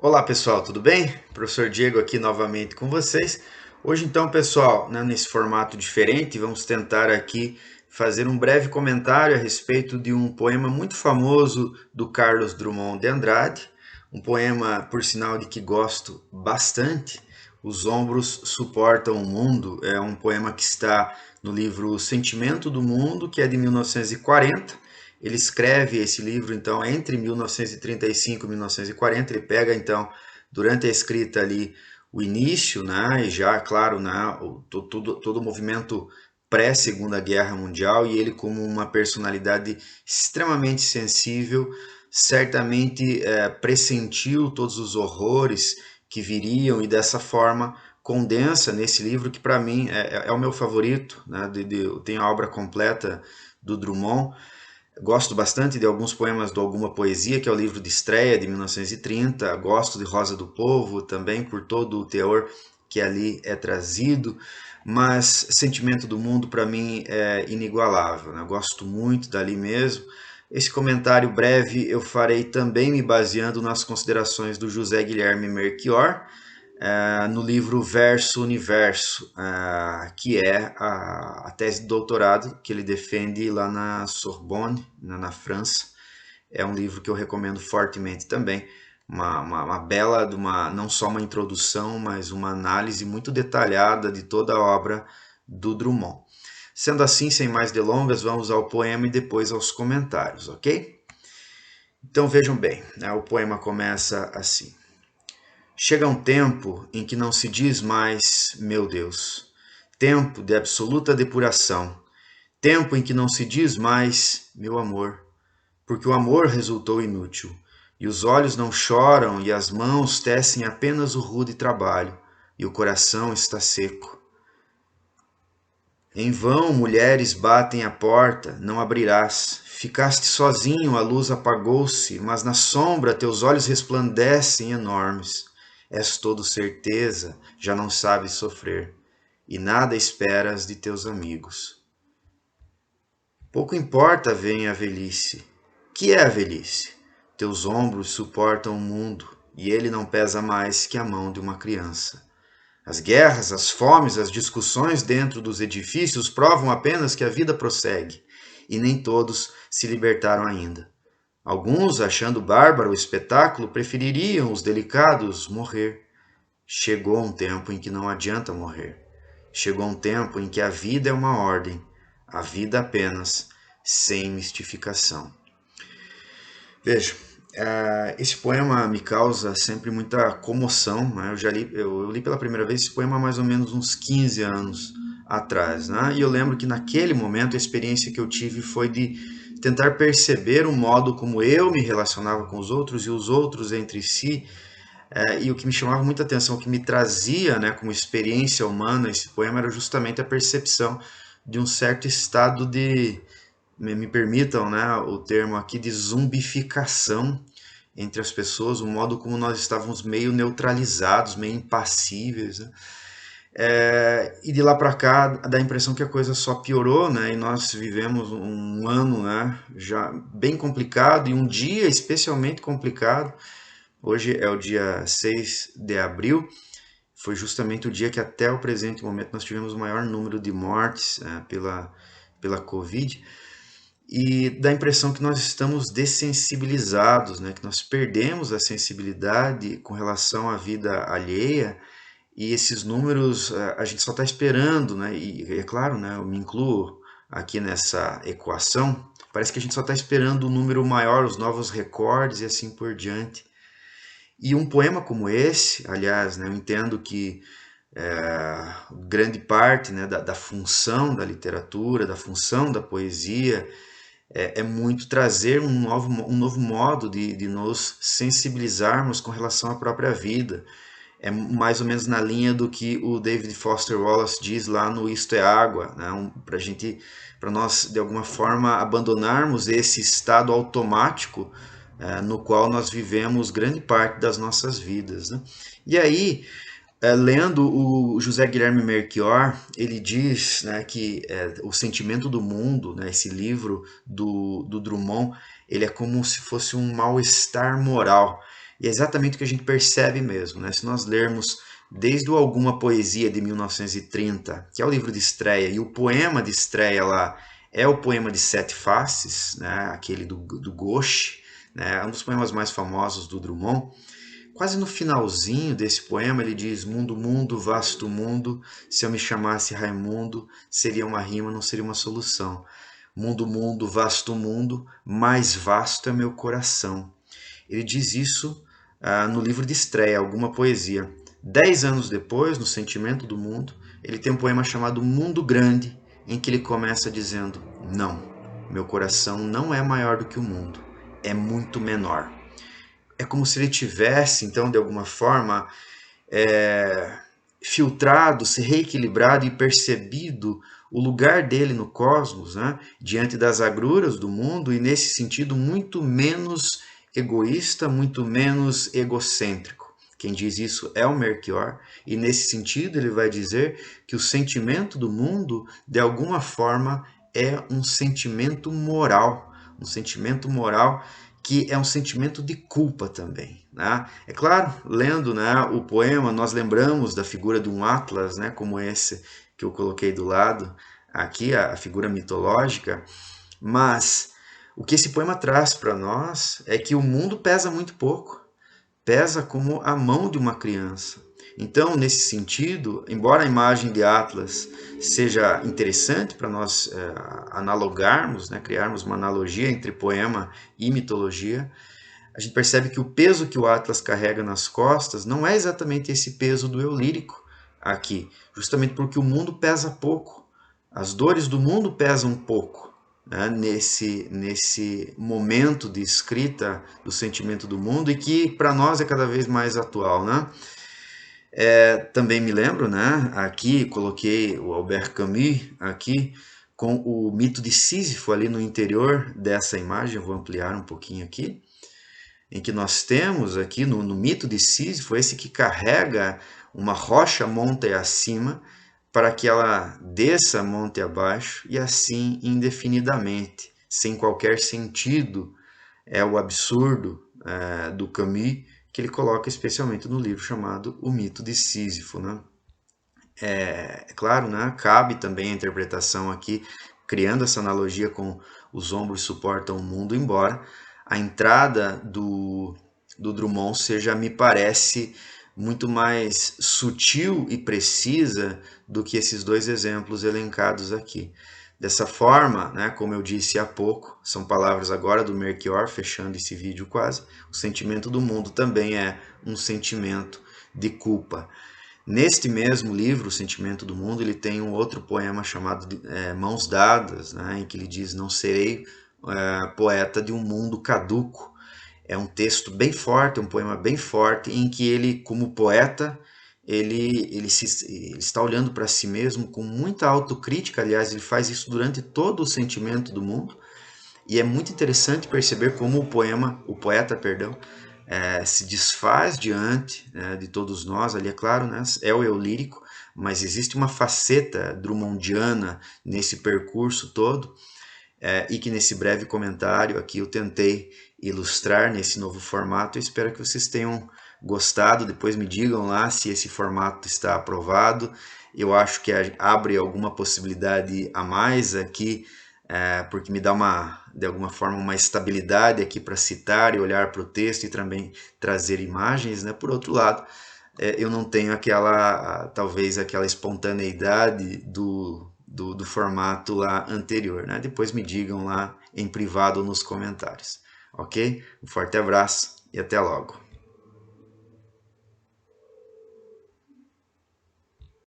Olá pessoal, tudo bem? Professor Diego aqui novamente com vocês. Hoje então, pessoal, nesse formato diferente, vamos tentar aqui fazer um breve comentário a respeito de um poema muito famoso do Carlos Drummond de Andrade, um poema, por sinal, de que gosto bastante. Os ombros suportam o mundo, é um poema que está no livro Sentimento do Mundo, que é de 1940. Ele escreve esse livro, então, entre 1935 e 1940. Ele pega, então, durante a escrita ali, o início, né, e já, claro, né, todo o movimento pré-Segunda Guerra Mundial, e ele como uma personalidade extremamente sensível, certamente pressentiu todos os horrores que viriam e dessa forma condensa nesse livro que para mim é o meu favorito, né, eu tenho a obra completa do Drummond. Gosto bastante de alguns poemas do Alguma Poesia, que é o livro de estreia de 1930. Gosto de Rosa do Povo também, por todo o teor que ali é trazido. Mas Sentimento do Mundo, para mim, é inigualável, né? Gosto muito dali mesmo. Esse comentário breve eu farei também me baseando nas considerações do José Guilherme Melchior, no livro Verso Universo, que é a tese de doutorado que ele defende lá na Sorbonne, na França. É um livro que eu recomendo fortemente também. Uma bela, não só uma introdução, mas uma análise muito detalhada de toda a obra do Drummond. Sendo assim, sem mais delongas, vamos ao poema e depois aos comentários, ok? Então vejam bem, né? O poema começa assim. Chega um tempo em que não se diz mais, meu Deus, tempo de absoluta depuração, tempo em que não se diz mais, meu amor, porque o amor resultou inútil, e os olhos não choram e as mãos tecem apenas o rude trabalho, e o coração está seco. Em vão mulheres batem à porta, não abrirás. Ficaste sozinho, a luz apagou-se, mas na sombra teus olhos resplandecem enormes. És todo certeza, já não sabes sofrer, e nada esperas de teus amigos. Pouco importa vem a velhice. Que é a velhice? Teus ombros suportam o mundo, e ele não pesa mais que a mão de uma criança. As guerras, as fomes, as discussões dentro dos edifícios provam apenas que a vida prossegue, e nem todos se libertaram ainda. Alguns, achando bárbaro o espetáculo, prefeririam os delicados morrer. Chegou um tempo em que não adianta morrer. Chegou um tempo em que a vida é uma ordem, a vida apenas, sem mistificação. Veja, esse poema me causa sempre muita comoção, né? Eu li pela primeira vez esse poema há mais ou menos uns 15 anos atrás, né? E eu lembro que naquele momento a experiência que eu tive foi de tentar perceber o modo como eu me relacionava com os outros e os outros entre si. E o que me chamava muita atenção, o que me trazia, né, como experiência humana esse poema era justamente a percepção de um certo estado de, me permitam, né, o termo aqui, de zumbificação entre as pessoas, o modo como nós estávamos meio neutralizados, meio impassíveis, né? E de lá para cá dá a impressão que a coisa só piorou, né? E nós vivemos um ano, né, já bem complicado e um dia especialmente complicado. Hoje é o dia 6 de abril, foi justamente o dia que até o presente momento nós tivemos o maior número de mortes pela Covid. E dá a impressão que nós estamos dessensibilizados, né? Que nós perdemos a sensibilidade com relação à vida alheia, e esses números a gente só está esperando, né? E é claro, né? Eu me incluo aqui nessa equação. Parece que a gente só está esperando um número maior, os novos recordes e assim por diante. E um poema como esse, aliás, né, eu entendo que grande parte, né, da função da literatura, da função da poesia, é muito trazer um novo modo de nos sensibilizarmos com relação à própria vida. É mais ou menos na linha do que o David Foster Wallace diz lá no Isto é Água, né? Para nós, de alguma forma, abandonarmos esse estado automático no qual nós vivemos grande parte das nossas vidas, né? E aí, lendo o José Guilherme Melchior, ele diz, né, que o sentimento do mundo, né, esse livro do Drummond, ele é como se fosse um mal-estar moral. E é exatamente o que a gente percebe mesmo, né? Se nós lermos desde o Alguma Poesia de 1930, que é o livro de estreia, e o poema de estreia lá é o poema de Sete Faces, né? Aquele do Gauche, né? Um dos poemas mais famosos do Drummond. Quase no finalzinho desse poema ele diz: mundo, mundo, vasto mundo, se eu me chamasse Raimundo, seria uma rima, não seria uma solução. Mundo, mundo, vasto mundo, mais vasto é meu coração. Ele diz isso no livro de estreia, Alguma Poesia. 10 anos depois, no Sentimento do Mundo, ele tem um poema chamado Mundo Grande, em que ele começa dizendo: não, meu coração não é maior do que o mundo, é muito menor. É como se ele tivesse, então, de alguma forma, filtrado, se reequilibrado e percebido o lugar dele no cosmos, né? Diante das agruras do mundo, e nesse sentido muito menos egoísta, muito menos egocêntrico. Quem diz isso é o Melchior, e nesse sentido ele vai dizer que o sentimento do mundo, de alguma forma, é um sentimento moral, que é um sentimento de culpa também. Né? É claro, lendo, né, o poema, nós lembramos da figura de um Atlas, né, como esse que eu coloquei do lado, aqui, a figura mitológica, mas o que esse poema traz para nós é que o mundo pesa muito pouco, pesa como a mão de uma criança. Então, nesse sentido, embora a imagem de Atlas seja interessante para nós analogarmos, né, criarmos uma analogia entre poema e mitologia, a gente percebe que o peso que o Atlas carrega nas costas não é exatamente esse peso do eu lírico aqui, justamente porque o mundo pesa pouco, as dores do mundo pesam pouco, né, nesse momento de escrita do sentimento do mundo, e que para nós é cada vez mais atual, né? Também me lembro, né? Aqui coloquei o Albert Camus aqui com o mito de Sísifo ali no interior dessa imagem. Eu vou ampliar um pouquinho aqui, em que nós temos aqui no mito de Sísifo esse que carrega uma rocha monte acima para que ela desça monte abaixo, e assim indefinidamente, sem qualquer sentido. É o absurdo do Camus, que ele coloca especialmente no livro chamado O Mito de Sísifo. Né? É claro, né, cabe também a interpretação aqui, criando essa analogia com os ombros suportam o mundo, embora a entrada do Drummond seja, me parece, muito mais sutil e precisa do que esses dois exemplos elencados aqui. Dessa forma, né, como eu disse há pouco, são palavras agora do Melchior, fechando esse vídeo quase, o sentimento do mundo também é um sentimento de culpa. Neste mesmo livro, O Sentimento do Mundo, ele tem um outro poema chamado Mãos Dadas, né, em que ele diz: não serei poeta de um mundo caduco. É um texto bem forte, um poema bem forte, em que ele, como poeta, ele está olhando para si mesmo com muita autocrítica. Aliás, ele faz isso durante todo o Sentimento do Mundo, e é muito interessante perceber como o poeta, perdão, se desfaz diante, né, de todos nós. Ali, é claro, né, é o eu lírico, mas existe uma faceta drummondiana nesse percurso todo, e que nesse breve comentário aqui eu tentei ilustrar nesse novo formato. Eu espero que vocês tenham gostado. Depois me digam lá se esse formato está aprovado. Eu acho que abre alguma possibilidade a mais aqui, porque me dá de alguma forma uma estabilidade aqui para citar e olhar para o texto e também trazer imagens, né? Por outro lado, eu não tenho talvez aquela espontaneidade do formato lá anterior, né? Depois me digam lá em privado ou nos comentários, ok? Um forte abraço e até logo.